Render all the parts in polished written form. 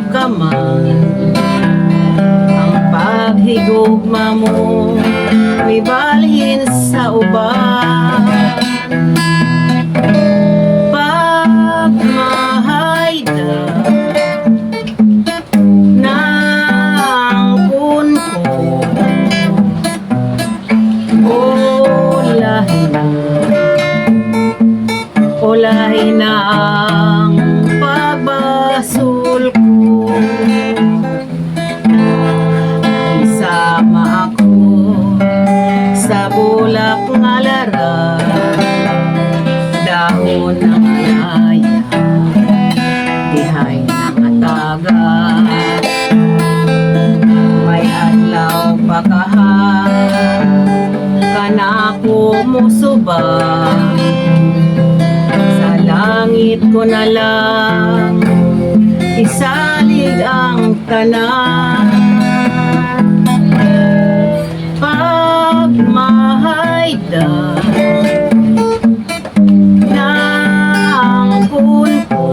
ka man, ang paghigugma mo may balhin sa uban. Pagmahayda ng kunko ulahin na ang pagbasul ko. Isama ako sa bulak nga lara, dahon ng alaya, dihay ng ataga. May adlaw pa kanako musubang, sa langit ko na lang isalig ang tanan. Pagmahayda ng punko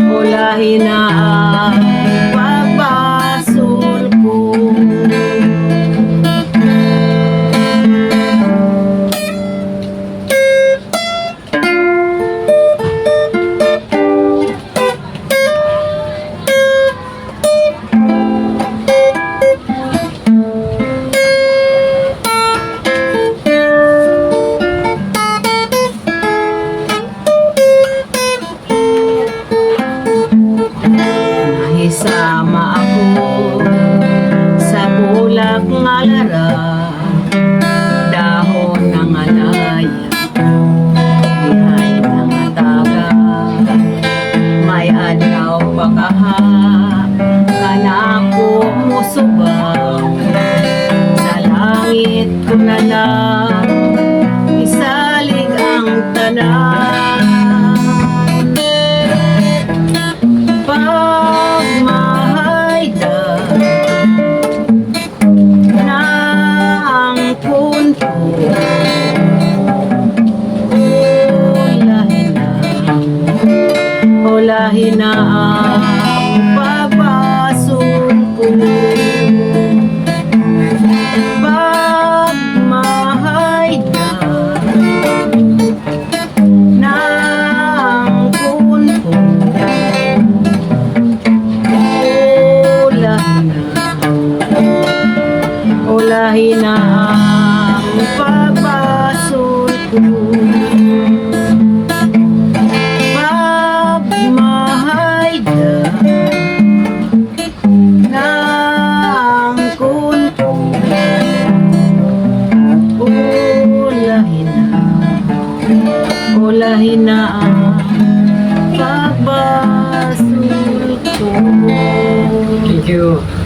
ulahin na ang pagbasul ko. Isama ako sa bulak nga lara, dahon ng alaya, dihay ng ataga. May adlaw pa kanako musubang, sa langit ko na lang isalig ang tanan. Pagmahayda ng punto ulahin na ang pagbasul ko. Pagmahayda ng punto ulahin na ang pagbasul ko. Pagmahayda ng kunko ulahin na ang pagbasul ko. Thank you.